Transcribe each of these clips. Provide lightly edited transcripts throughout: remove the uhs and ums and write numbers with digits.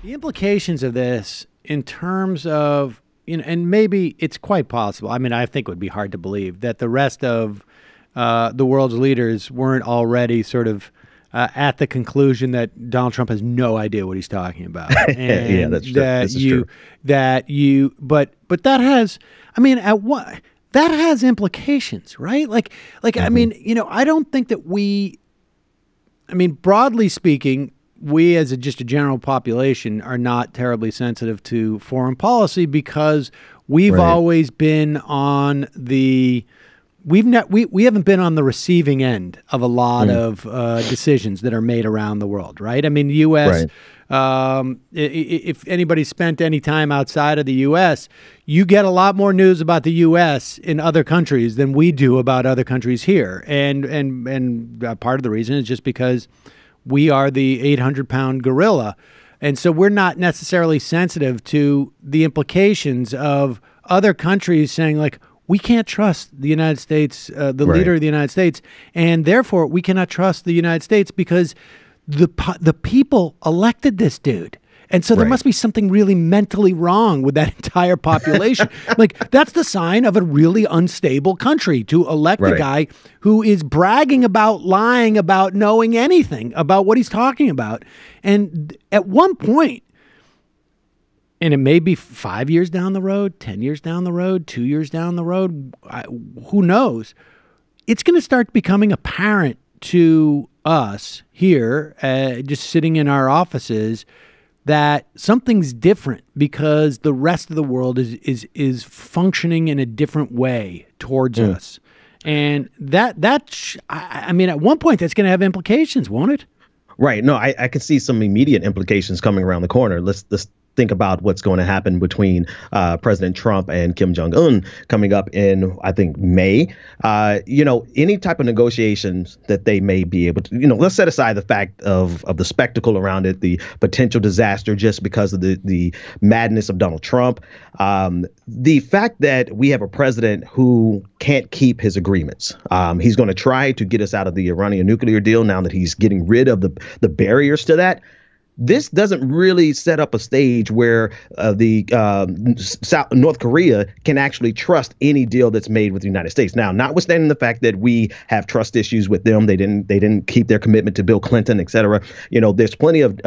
The implications of this in terms of, and maybe it's quite possible. I mean, I think it would be hard to believe that the rest of the world's leaders weren't already sort of at the conclusion that Donald Trump has no idea what he's talking about. And yeah, that's true. This is true. But that has, I mean, that has implications, right? Like, I mean, I don't think that broadly speaking, we as just a general population are not terribly sensitive to foreign policy because we've always been on the we haven't been on the receiving end of a lot of decisions that are made around the world, right? I mean, the U.S. If anybody spent any time outside of the U.S., you get a lot more news about the U.S. in other countries than we do about other countries here, and part of the reason is just because we are the 800-pound gorilla. And so we're not necessarily sensitive to the implications of other countries saying, like, we can't trust the United States, the leader of the United States, and therefore we cannot trust the United States because the people elected this dude. And so there must be something really mentally wrong with that entire population. Like, that's the sign of a really unstable country, to elect a guy who is bragging about lying about knowing anything about what he's talking about. And at one point, and it may be 5 years down the road, 10 years down the road, 2 years down the road, who knows? It's going to start becoming apparent to us here, just sitting in our offices, that something's different because the rest of the world is functioning in a different way towards us. And I mean, at one point that's going to have implications, won't it? Right. No, I could see some immediate implications coming around the corner. Let's think about what's going to happen between President Trump and Kim Jong-un coming up in, I think, May. Any type of negotiations that they may be able to, let's set aside the fact of the spectacle around it, the potential disaster just because of the madness of Donald Trump. The fact that we have a president who can't keep his agreements. He's going to try to get us out of the Iranian nuclear deal now that he's getting rid of the barriers to that. This doesn't really set up a stage where North Korea can actually trust any deal that's made with the United States. Now, notwithstanding the fact that we have trust issues with them, they didn't keep their commitment to Bill Clinton, et cetera. There's plenty of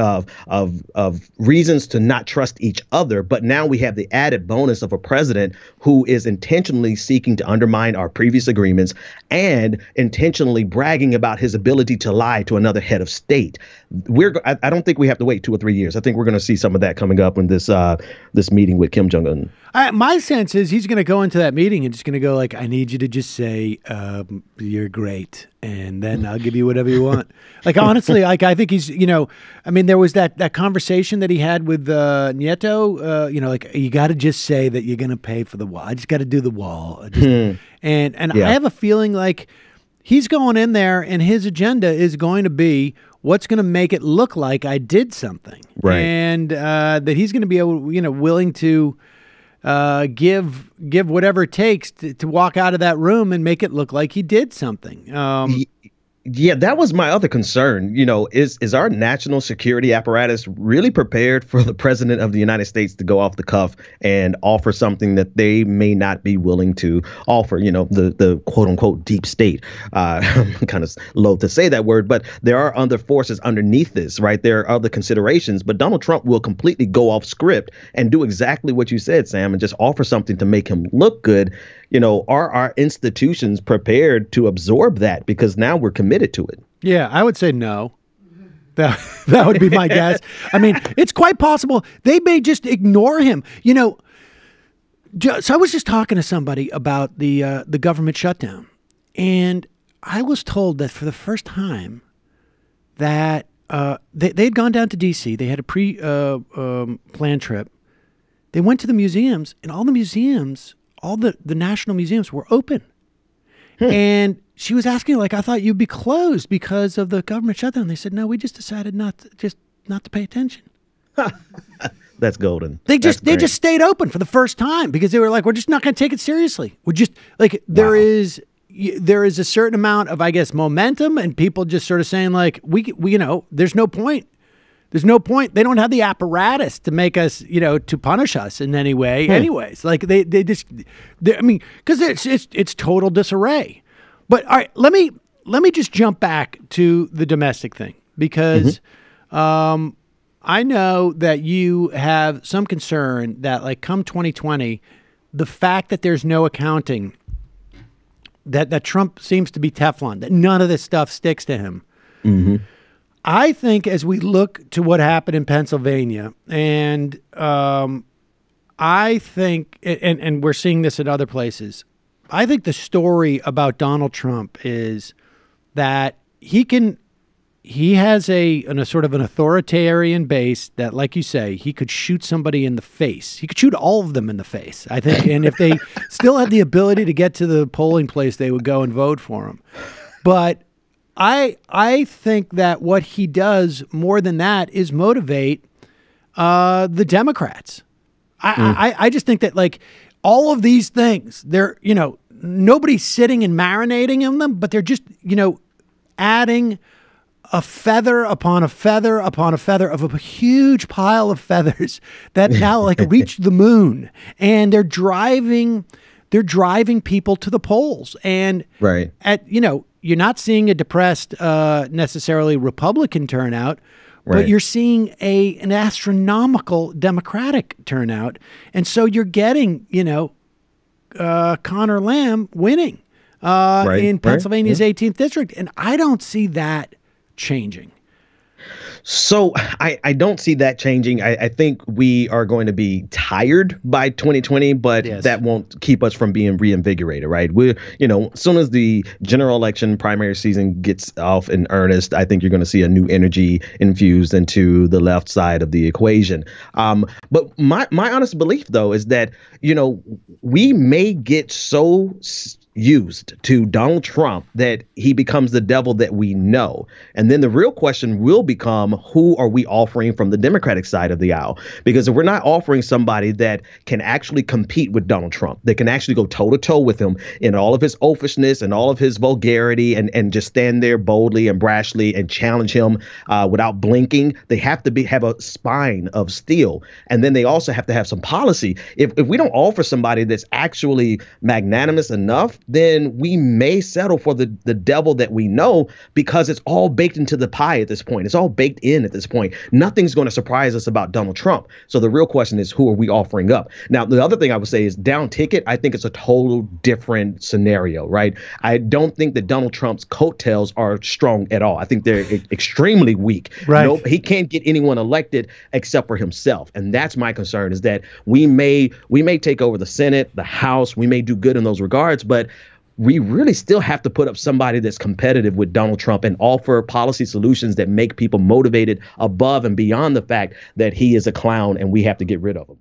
reasons to not trust each other. But now we have the added bonus of a president who is intentionally seeking to undermine our previous agreements and intentionally bragging about his ability to lie to another head of state. I don't think we have to wait 2 or 3 years. I think we're going to see some of that coming up in this meeting with Kim Jong-un. My sense is he's going to go into that meeting and just going to go like, I need you to just say, you're great. And then I'll give you whatever you want. Like, honestly, like, I think he's, there was that conversation that he had with Nieto, like, you got to just say that you're going to pay for the wall. I just got to do the wall. And I have a feeling like he's going in there and his agenda is going to be what's going to make it look like I did something. Right. And that he's going to be able, willing to give whatever it takes to walk out of that room and make it look like he did something. Yeah, that was my other concern. Is our national security apparatus really prepared for the president of the United States to go off the cuff and offer something that they may not be willing to offer? The quote unquote deep state. I'm kind of loath to say that word, but there are other forces underneath this, right? There are other considerations, but Donald Trump will completely go off script and do exactly what you said, Sam, and just offer something to make him look good. Are our institutions prepared to absorb that? Because now we're committed to it. Yeah, I would say no. That would be my guess. I mean, it's quite possible they may just ignore him. So I was just talking to somebody about the government shutdown, and I was told that for the first time that they'd gone down to D.C. They had a planned trip. They went to the museums, and all the museums, all the national museums were open. And she was asking, like, I thought you'd be closed because of the government shutdown. They said, no, we just decided not to pay attention. That's golden. They just stayed open for the first time because they were like, we're just not going to take it seriously. We're just like, there is a certain amount of, I guess, momentum and people just sort of saying like, we there's no point There's no point. They don't have the apparatus to make us, to punish us in any way. Anyways, like they just, I mean, because it's total disarray. But all right, let me just jump back to the domestic thing, because I know that you have some concern that, like, come 2020, the fact that there's no accounting, that Trump seems to be Teflon, that none of this stuff sticks to him. I think as we look to what happened in Pennsylvania, and I think, and we're seeing this at other places, I think the story about Donald Trump is that he has a sort of an authoritarian base that, like you say, he could shoot somebody in the face. He could shoot all of them in the face, I think. And if they still had the ability to get to the polling place, they would go and vote for him. But I think that what he does more than that is motivate the Democrats. I just think that, like, all of these things, they're, nobody's sitting and marinating in them, but they're just, adding a feather upon a feather upon a feather of a huge pile of feathers that now, like, reach the moon, and they're driving people to the polls. And you're not seeing a depressed, necessarily Republican turnout, but you're seeing an astronomical Democratic turnout. And so you're getting, Connor Lamb winning in Pennsylvania's 18th district. And I don't see that changing. So I don't see that changing. I think we are going to be tired by 2020, but that won't keep us from being reinvigorated, right? We're, as soon as the general election primary season gets off in earnest, I think you're going to see a new energy infused into the left side of the equation. But my honest belief, though, is that, we may get so used to Donald Trump that he becomes the devil that we know. And then the real question will become, who are we offering from the Democratic side of the aisle? Because if we're not offering somebody that can actually compete with Donald Trump, that can actually go toe to toe with him in all of his oafishness and all of his vulgarity, and just stand there boldly and brashly and challenge him without blinking, they have to have a spine of steel. And then they also have to have some policy. If we don't offer somebody that's actually magnanimous enough, then we may settle for the devil that we know, because it's all baked into the pie at this point. It's all baked in at this point. Nothing's going to surprise us about Donald Trump. So the real question is, who are we offering up? Now, the other thing I would say is down ticket. I think it's a total different scenario, right? I don't think that Donald Trump's coattails are strong at all. I think they're extremely weak. Right. Nope, he can't get anyone elected except for himself. And that's my concern, is that we may take over the Senate, the House. We may do good in those regards, but we really still have to put up somebody that's competitive with Donald Trump and offer policy solutions that make people motivated above and beyond the fact that he is a clown and we have to get rid of him.